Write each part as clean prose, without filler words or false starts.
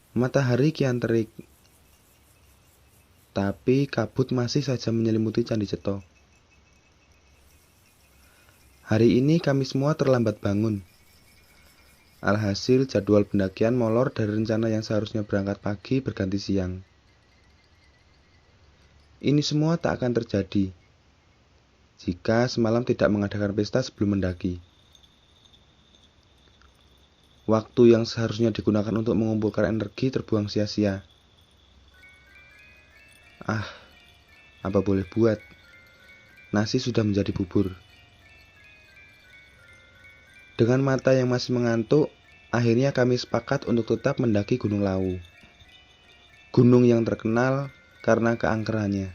Matahari kian terik, tapi kabut masih saja menyelimuti Candi Ceto. Hari ini kami semua terlambat bangun. Alhasil jadwal pendakian molor dari rencana yang seharusnya berangkat pagi berganti siang. Ini semua tak akan terjadi jika semalam tidak mengadakan pesta sebelum mendaki. Waktu yang seharusnya digunakan untuk mengumpulkan energi terbuang sia-sia. Apa boleh buat? Nasi sudah menjadi bubur. Dengan mata yang masih mengantuk, akhirnya kami sepakat untuk tetap mendaki Gunung Lawu. Gunung yang terkenal karena keangkerannya.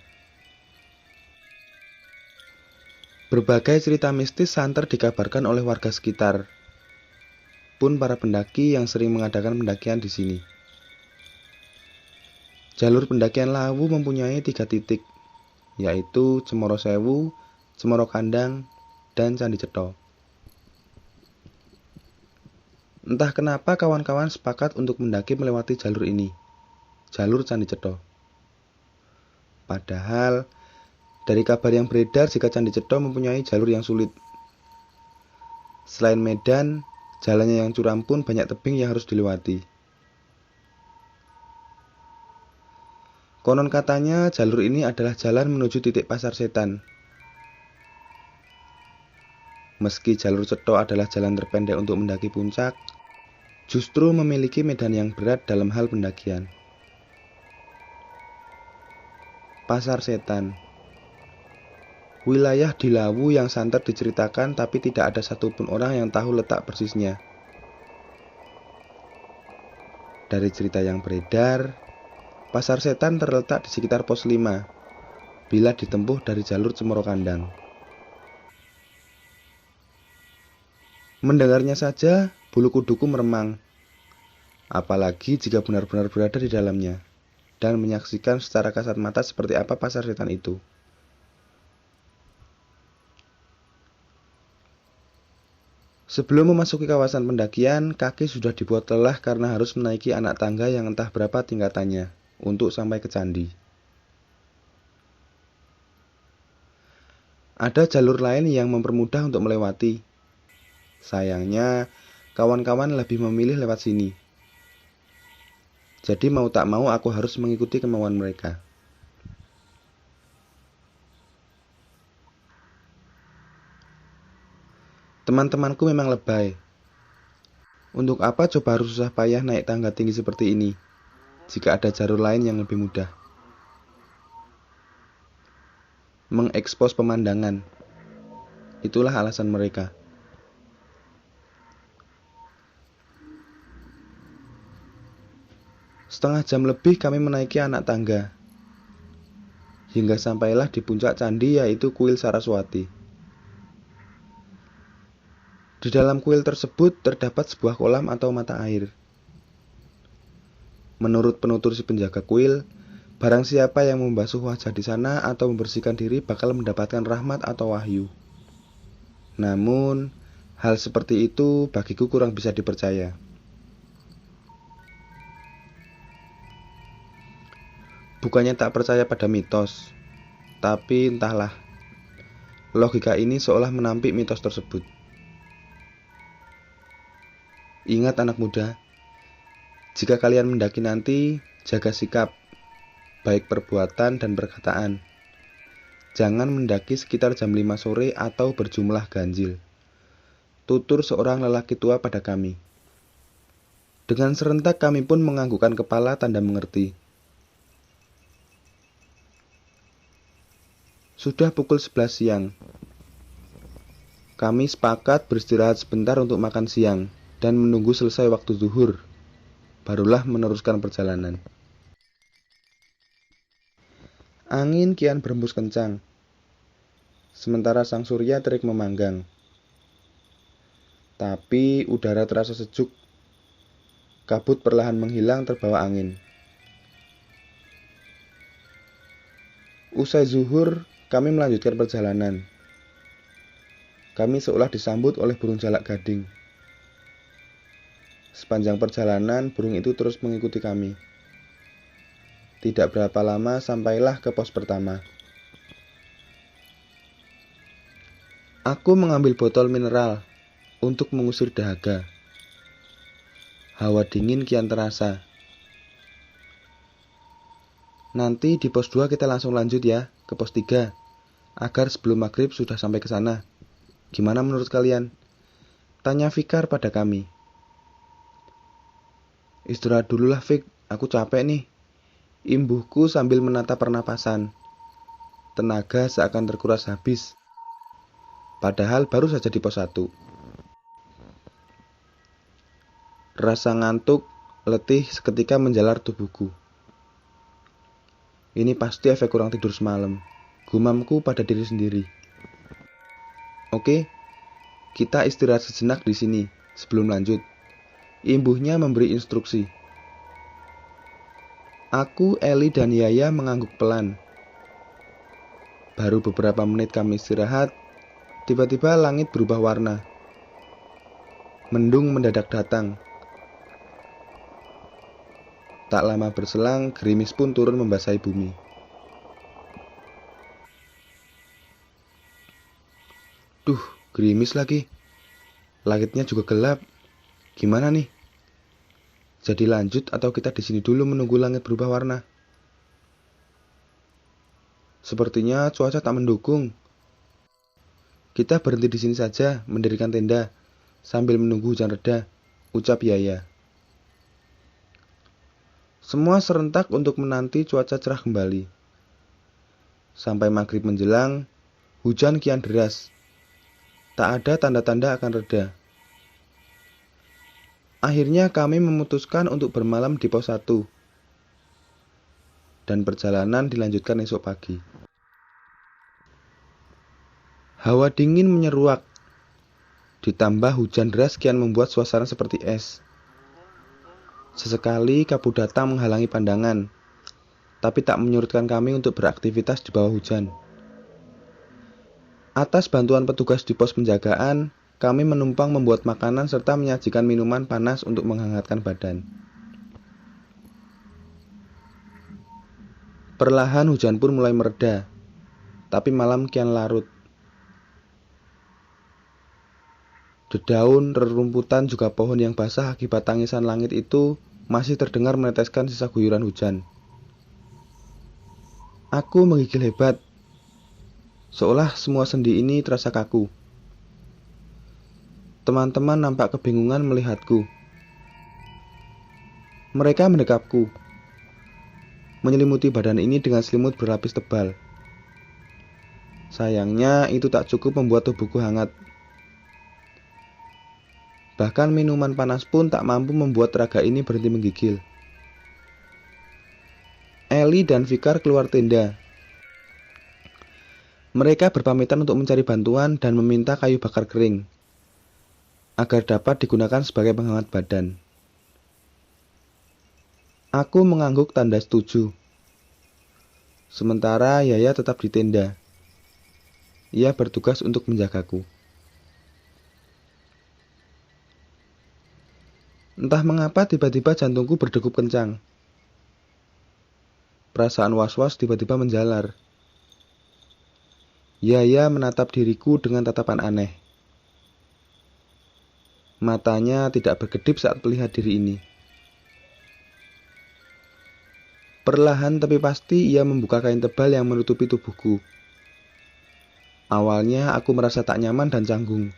Berbagai cerita mistis santer dikabarkan oleh warga sekitar, pun para pendaki yang sering mengadakan pendakian di sini. Jalur pendakian Lawu mempunyai 3 titik, yaitu Cemoro Sewu, Cemoro Kandang, dan Candi Ceto. Entah kenapa kawan-kawan sepakat untuk mendaki melewati jalur ini, jalur Candi Ceto. Padahal, dari kabar yang beredar jika Candi Ceto mempunyai jalur yang sulit. Selain medan, jalannya yang curam pun banyak tebing yang harus dilewati. Konon katanya jalur ini adalah jalan menuju titik Pasar Setan. Meski jalur Ceto adalah jalan terpendek untuk mendaki puncak, justru memiliki medan yang berat dalam hal pendakian. Pasar Setan, wilayah di Lawu yang santer diceritakan tapi tidak ada satupun orang yang tahu letak persisnya. Dari cerita yang beredar, Pasar Setan terletak di sekitar pos 5 bila ditempuh dari jalur Cemoro Kandang. Mendengarnya saja, bulu kuduku meremang, apalagi jika benar-benar berada di dalamnya dan menyaksikan secara kasat mata seperti apa Pasar Setan itu. Sebelum memasuki kawasan pendakian, kaki sudah dibuat lelah karena harus menaiki anak tangga yang entah berapa tingkatannya untuk sampai ke candi. Ada jalur lain yang mempermudah untuk melewati. Sayangnya, kawan-kawan lebih memilih lewat sini. Jadi mau tak mau aku harus mengikuti kemauan mereka. Teman-temanku memang lebay. Untuk apa coba harus susah payah naik tangga tinggi seperti ini, jika ada jalur lain yang lebih mudah? Mengekspos pemandangan. Itulah alasan mereka. Setengah jam lebih kami menaiki anak tangga, hingga sampailah di puncak candi yaitu Kuil Saraswati. Di dalam kuil tersebut terdapat sebuah kolam atau mata air. Menurut penutur si penjaga kuil, barang siapa yang membasuh wajah di sana atau membersihkan diri bakal mendapatkan rahmat atau wahyu. Namun, hal seperti itu bagiku kurang bisa dipercaya. Bukannya tak percaya pada mitos, tapi entahlah, logika ini seolah menampik mitos tersebut. Ingat anak muda, jika kalian mendaki nanti, jaga sikap, baik perbuatan dan perkataan. Jangan mendaki sekitar jam 5 sore atau berjumlah ganjil. Tutur seorang lelaki tua pada kami. Dengan serentak kami pun menganggukkan kepala tanda mengerti. Sudah pukul 11 siang. Kami sepakat beristirahat sebentar untuk makan siang dan menunggu selesai waktu zuhur. Barulah meneruskan perjalanan. Angin kian berembus kencang, sementara sang surya terik memanggang. Tapi udara terasa sejuk. Kabut perlahan menghilang terbawa angin. Usai zuhur, kami melanjutkan perjalanan. Kami seolah disambut oleh burung jalak gading. Sepanjang perjalanan, burung itu terus mengikuti kami. Tidak berapa lama sampailah ke pos pertama. Aku mengambil botol mineral untuk mengusir dahaga. Hawa dingin kian terasa. Nanti di pos 2 kita langsung lanjut ya ke pos 3, agar sebelum maghrib sudah sampai ke sana. Gimana menurut kalian? Tanya Fikar pada kami. Istirahat dululah Fik, aku capek nih. Imbuhku sambil menata pernapasan. Tenaga seakan terkuras habis. Padahal baru saja di pos 1. Rasa ngantuk, letih seketika menjalar tubuhku. Ini pasti efek kurang tidur semalam. Gumamku pada diri sendiri. Oke, kita istirahat sejenak di sini sebelum lanjut. Imbuhnya memberi instruksi. Aku, Eli, dan Yaya mengangguk pelan. Baru beberapa menit kami istirahat, tiba-tiba langit berubah warna. Mendung mendadak datang. Tak lama berselang, gerimis pun turun membasahi bumi. Duh, gerimis lagi. Langitnya juga gelap. Gimana nih? Jadi lanjut atau kita di sini dulu menunggu langit berubah warna? Sepertinya cuaca tak mendukung. Kita berhenti di sini saja, mendirikan tenda, sambil menunggu hujan reda, ucap Yaya. Semua serentak untuk menanti cuaca cerah kembali. Sampai maghrib menjelang, hujan kian deras. Tak ada tanda-tanda akan reda. Akhirnya kami memutuskan untuk bermalam di pos 1. Dan perjalanan dilanjutkan esok pagi. Hawa dingin menyeruak. Ditambah hujan deras kian membuat suasana seperti es. Sesekali kabut datang menghalangi pandangan, tapi tak menyurutkan kami untuk beraktivitas di bawah hujan. Atas bantuan petugas di pos penjagaan, kami menumpang membuat makanan serta menyajikan minuman panas untuk menghangatkan badan. Perlahan hujan pun mulai mereda, tapi malam kian larut. Dedaun, rerumputan, juga pohon yang basah akibat tangisan langit itu masih terdengar meneteskan sisa guyuran hujan. Aku menggigil hebat, seolah semua sendi ini terasa kaku. Teman-teman nampak kebingungan melihatku. Mereka mendekapku, menyelimuti badan ini dengan selimut berlapis tebal. Sayangnya itu tak cukup membuat tubuhku hangat. Bahkan minuman panas pun tak mampu membuat raga ini berhenti menggigil. Eli dan Fikar keluar tenda. Mereka berpamitan untuk mencari bantuan dan meminta kayu bakar kering, agar dapat digunakan sebagai penghangat badan. Aku mengangguk tanda setuju. Sementara Yaya tetap di tenda. Ia bertugas untuk menjagaku. Entah mengapa tiba-tiba jantungku berdegup kencang. Perasaan was-was tiba-tiba menjalar. Yaya menatap diriku dengan tatapan aneh. Matanya tidak berkedip saat melihat diri ini. Perlahan tapi pasti ia membuka kain tebal yang menutupi tubuhku. Awalnya aku merasa tak nyaman dan canggung.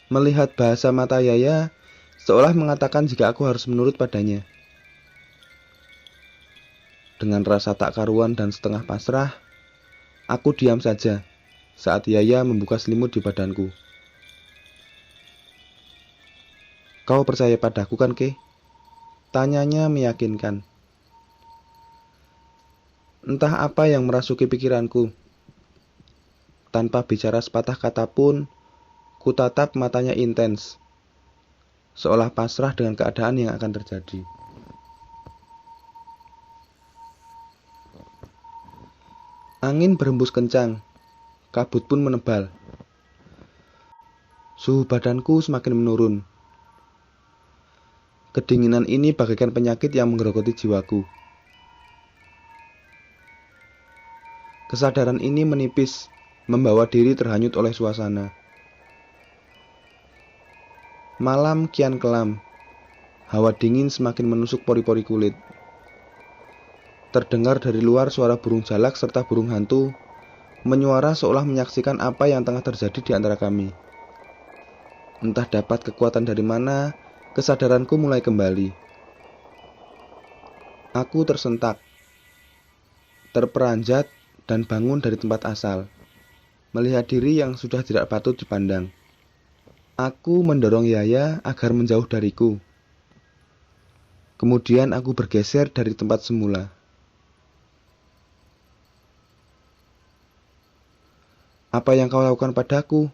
Melihat bahasa mata Yaya, seolah mengatakan jika aku harus menurut padanya. Dengan rasa tak karuan dan setengah pasrah, aku diam saja saat Yaya membuka selimut di badanku. Kau percaya padaku kan, Ke? Tanyanya meyakinkan. Entah apa yang merasuki pikiranku. Tanpa bicara sepatah kata pun, kutatap matanya intens, seolah pasrah dengan keadaan yang akan terjadi. Angin berhembus kencang, kabut pun menebal. Suhu badanku semakin menurun. Kedinginan ini bagaikan penyakit yang menggerogoti jiwaku. Kesadaran ini menipis, membawa diri terhanyut oleh suasana. Malam kian kelam. Hawa dingin semakin menusuk pori-pori kulit. Terdengar dari luar suara burung jalak serta burung hantu menyuara seolah menyaksikan apa yang tengah terjadi di antara kami. Entah dapat kekuatan dari mana, kesadaranku mulai kembali. Aku tersentak, terperanjat, dan bangun dari tempat asal, melihat diri yang sudah tidak patut dipandang. Aku mendorong Yaya agar menjauh dariku. Kemudian aku bergeser dari tempat semula. Apa yang kau lakukan padaku?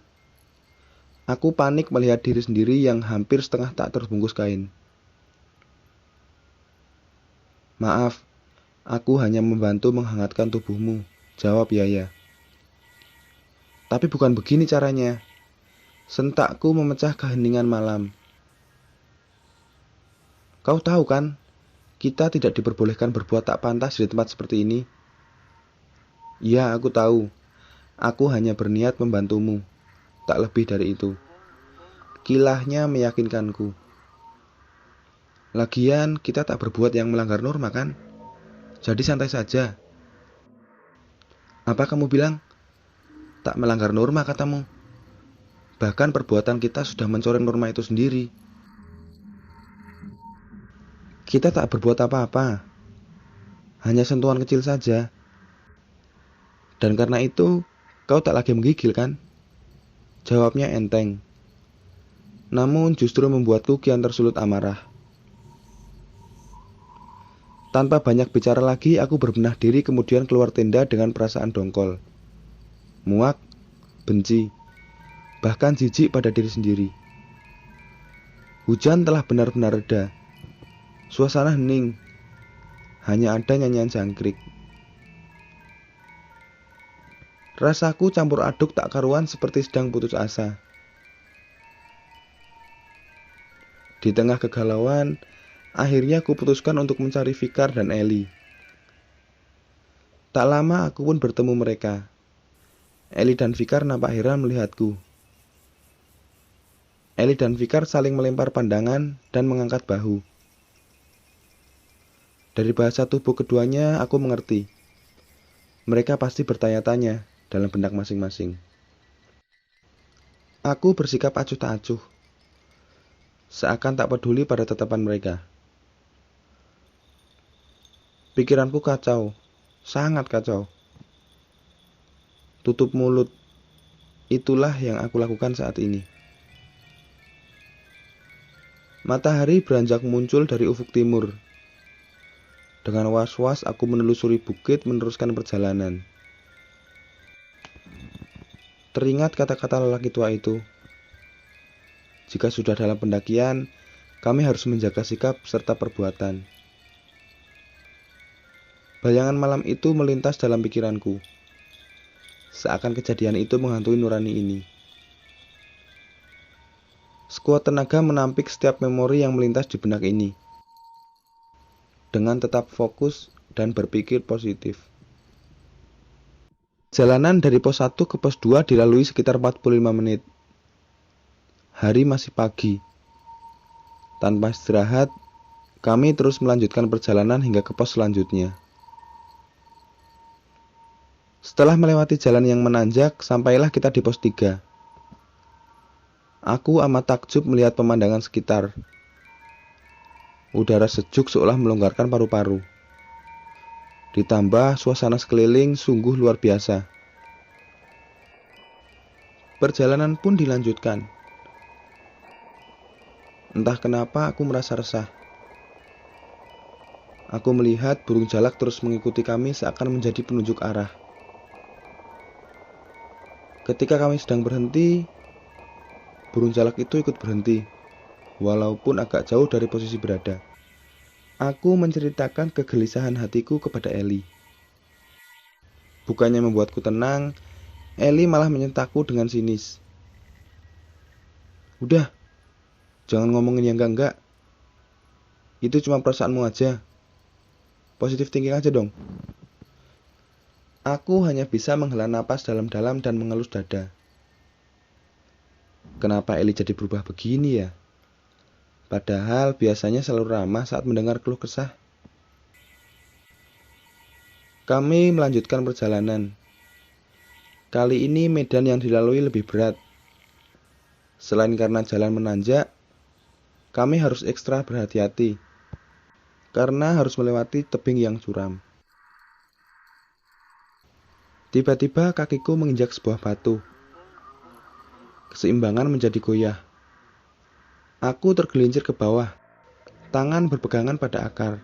Aku panik melihat diri sendiri yang hampir setengah tak terbungkus kain. Maaf, aku hanya membantu menghangatkan tubuhmu, jawab Yaya. Tapi bukan begini caranya. Sentakku memecah keheningan malam. Kau tahu kan, kita tidak diperbolehkan berbuat tak pantas di tempat seperti ini. Ya, aku tahu. Aku hanya berniat membantumu. Tak lebih dari itu. Kilahnya meyakinkanku. Lagian, kita tak berbuat yang melanggar norma kan? Jadi santai saja. Apa kamu bilang? Tak melanggar norma katamu. Bahkan perbuatan kita sudah mencoreng norma itu sendiri. Kita tak berbuat apa-apa. Hanya sentuhan kecil saja. Dan karena itu, kau tak lagi menggigil kan? Jawabnya enteng. Namun justru membuatku kian tersulut amarah. Tanpa banyak bicara lagi, aku berbenah diri kemudian keluar tenda dengan perasaan dongkol. Muak, benci, bahkan jijik pada diri sendiri. Hujan telah benar-benar reda. Suasana hening. Hanya ada nyanyian jangkrik. Rasaku campur aduk tak karuan seperti sedang putus asa. Di tengah kegalauan, akhirnya aku putuskan untuk mencari Fikar dan Eli. Tak lama aku pun bertemu mereka. Eli dan Fikar nampak heran melihatku. Eli dan Fikar saling melempar pandangan dan mengangkat bahu. Dari bahasa tubuh keduanya, aku mengerti. Mereka pasti bertanya-tanya dalam benak masing-masing. Aku bersikap acuh tak acuh, seakan tak peduli pada tatapan mereka. Pikiranku kacau, sangat kacau. Tutup mulut, itulah yang aku lakukan saat ini. Matahari beranjak muncul dari ufuk timur. Dengan was-was aku menelusuri bukit meneruskan perjalanan. Teringat kata-kata lelaki tua itu. Jika sudah dalam pendakian, kami harus menjaga sikap serta perbuatan. Bayangan malam itu melintas dalam pikiranku. Seakan kejadian itu menghantui nurani ini. Sekuat tenaga menampik setiap memori yang melintas di benak ini. Dengan tetap fokus dan berpikir positif. Jalanan dari pos 1 ke pos 2 dilalui sekitar 45 menit. Hari masih pagi. Tanpa istirahat, kami terus melanjutkan perjalanan hingga ke pos selanjutnya. Setelah melewati jalan yang menanjak, sampailah kita di pos 3. Aku amat takjub melihat pemandangan sekitar. Udara sejuk seolah melonggarkan paru-paru. Ditambah suasana sekeliling sungguh luar biasa. Perjalanan pun dilanjutkan. Entah kenapa aku merasa resah. Aku melihat burung jalak terus mengikuti kami seakan menjadi penunjuk arah. Ketika kami sedang berhenti, burung jalak itu ikut berhenti, walaupun agak jauh dari posisi berada. Aku menceritakan kegelisahan hatiku kepada Eli. Bukannya membuatku tenang, Eli malah menyentakku dengan sinis. Udah, jangan ngomongin yang enggak-enggak. Itu cuma perasaanmu aja. Positif thinking aja dong. Aku hanya bisa menghela napas dalam-dalam dan mengelus dada. Kenapa Eli jadi berubah begini ya? Padahal biasanya selalu ramah saat mendengar keluh kesah. Kami melanjutkan perjalanan. Kali ini medan yang dilalui lebih berat. Selain karena jalan menanjak, kami harus ekstra berhati-hati karena harus melewati tebing yang curam. Tiba-tiba kakiku menginjak sebuah batu. Keseimbangan menjadi goyah. Aku tergelincir ke bawah, tangan berpegangan pada akar.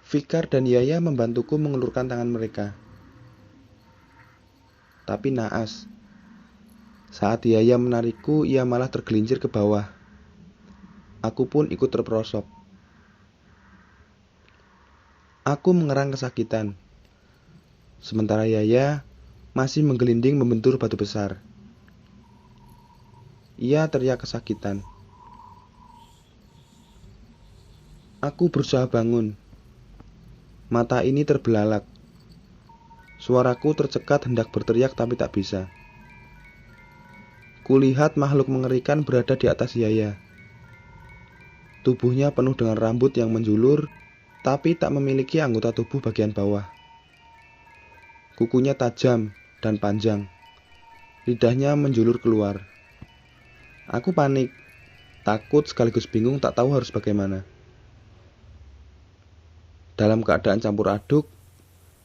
Fikar dan Yaya membantuku mengulurkan tangan mereka. Tapi naas. Saat Yaya menarikku, ia malah tergelincir ke bawah. Aku pun ikut terperosok. Aku mengerang kesakitan. Sementara Yaya masih menggelinding membentur batu besar. Ia teriak kesakitan. Aku berusaha bangun. Mata ini terbelalak. Suaraku tercekat hendak berteriak tapi tak bisa. Kulihat makhluk mengerikan berada di atas Yaya. Tubuhnya penuh dengan rambut yang menjulur, tapi tak memiliki anggota tubuh bagian bawah. Kukunya tajam dan panjang. Lidahnya menjulur keluar. Aku panik, takut sekaligus bingung tak tahu harus bagaimana. Dalam keadaan campur aduk,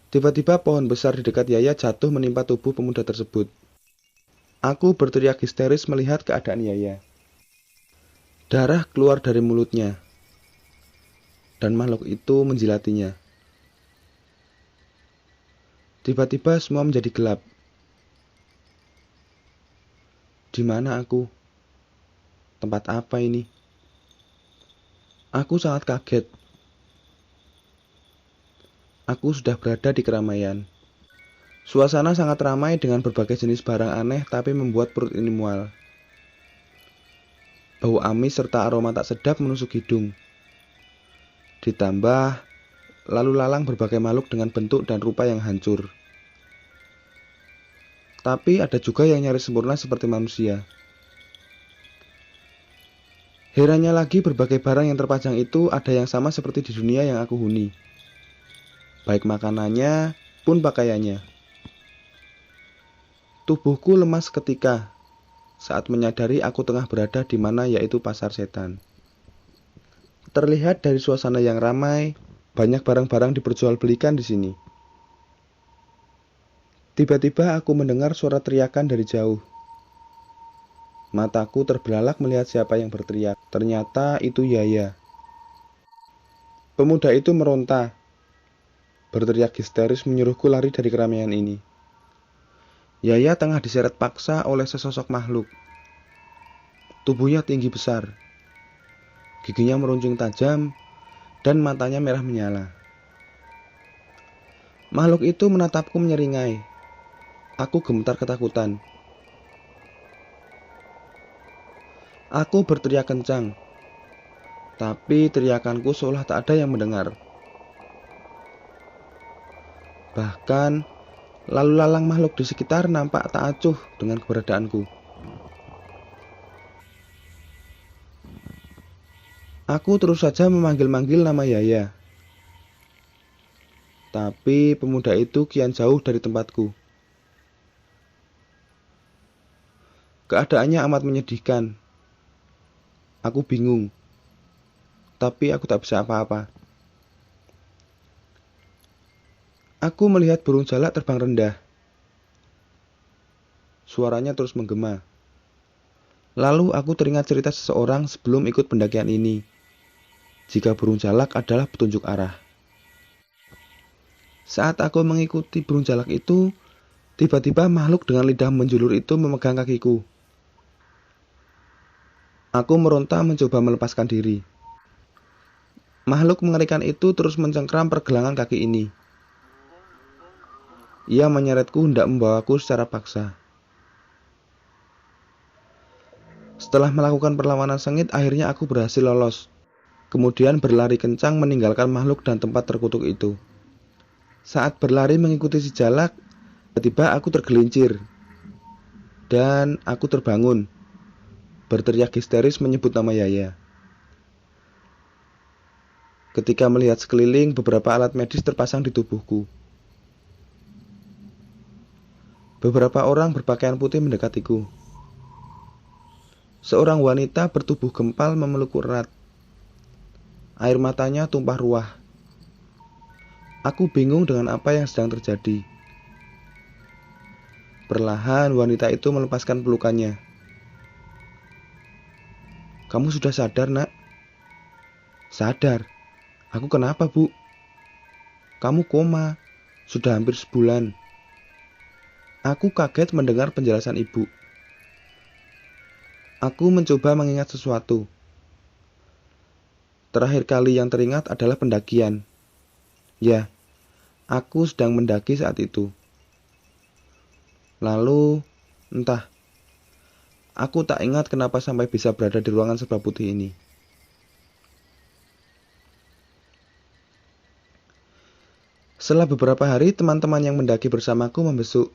tiba-tiba pohon besar di dekat Yaya jatuh menimpa tubuh pemuda tersebut. Aku berteriak histeris melihat keadaan Yaya. Darah keluar dari mulutnya, dan makhluk itu menjilatinya. Tiba-tiba semua menjadi gelap. Di mana aku? Tempat apa ini? Aku sangat kaget. Aku sudah berada di keramaian. Suasana sangat ramai dengan berbagai jenis barang aneh tapi membuat perut ini mual. Bau amis serta aroma tak sedap menusuk hidung. Ditambah lalu lalang berbagai makhluk dengan bentuk dan rupa yang hancur. Tapi ada juga yang nyaris sempurna seperti manusia. Herannya lagi berbagai barang yang terpajang itu ada yang sama seperti di dunia yang aku huni. Baik makanannya pun pakaiannya. Tubuhku lemas seketika saat menyadari aku tengah berada di mana yaitu pasar setan. Terlihat dari suasana yang ramai, banyak barang-barang diperjualbelikan di sini. Tiba-tiba aku mendengar suara teriakan dari jauh. Mataku terbelalak melihat siapa yang berteriak. Ternyata itu Yaya. Pemuda itu meronta, berteriak histeris menyuruhku lari dari keramaian ini. Yaya tengah diseret paksa oleh sesosok makhluk. Tubuhnya tinggi besar. Giginya meruncing tajam dan matanya merah menyala. Makhluk itu menatapku menyeringai. Aku gemetar ketakutan. Aku berteriak kencang, tapi teriakanku seolah tak ada yang mendengar. Bahkan, lalu lalang makhluk di sekitar nampak tak acuh dengan keberadaanku. Aku terus saja memanggil-manggil nama Yaya. Tapi pemuda itu kian jauh dari tempatku. Keadaannya amat menyedihkan. Aku bingung, tapi aku tak bisa apa-apa. Aku melihat burung jalak terbang rendah. Suaranya terus menggema. Lalu aku teringat cerita seseorang sebelum ikut pendakian ini. Jika burung jalak adalah petunjuk arah. Saat aku mengikuti burung jalak itu, tiba-tiba makhluk dengan lidah menjulur itu memegang kakiku. Aku meronta mencoba melepaskan diri. Makhluk mengerikan itu terus mencengkram pergelangan kaki ini. Ia menyeretku hendak membawaku secara paksa. Setelah melakukan perlawanan sengit, akhirnya aku berhasil lolos. kemudian berlari kencang meninggalkan makhluk dan tempat terkutuk itu. Saat berlari mengikuti si jalak, tiba-tiba aku tergelincir dan aku terbangun, berteriak histeris menyebut nama Yaya. Ketika melihat sekeliling, beberapa alat medis terpasang di tubuhku. Beberapa orang berpakaian putih mendekatiku. Seorang wanita bertubuh gempal memelukku erat. Air matanya tumpah ruah. Aku bingung dengan apa yang sedang terjadi. Perlahan wanita itu melepaskan pelukannya. "Kamu sudah sadar, Nak?" "Sadar. Aku kenapa, Bu?" "Kamu koma. Sudah hampir sebulan." Aku kaget mendengar penjelasan ibu. Aku mencoba mengingat sesuatu. Terakhir kali yang teringat adalah pendakian. Ya, aku sedang mendaki saat itu. Lalu, entah, aku tak ingat kenapa sampai bisa berada di ruangan serba putih ini. Setelah beberapa hari, teman-teman yang mendaki bersamaku membesuk.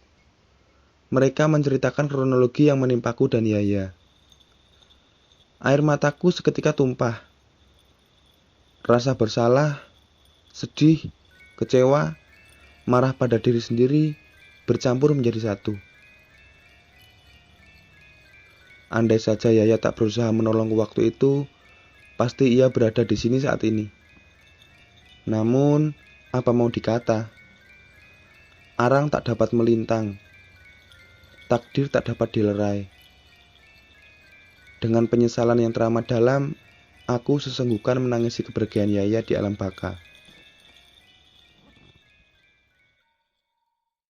Mereka menceritakan kronologi yang menimpaku dan Yaya. Air mataku seketika tumpah. Rasa bersalah, sedih, kecewa, marah pada diri sendiri bercampur menjadi satu. Andai saja Yaya tak berusaha menolongku waktu itu, pasti ia berada di sini saat ini. Namun, apa mau dikata? Arang tak dapat melintang. Takdir tak dapat dilerai. Dengan penyesalan yang teramat dalam, aku sesenggukan menangisi kepergian Yaya di alam baka.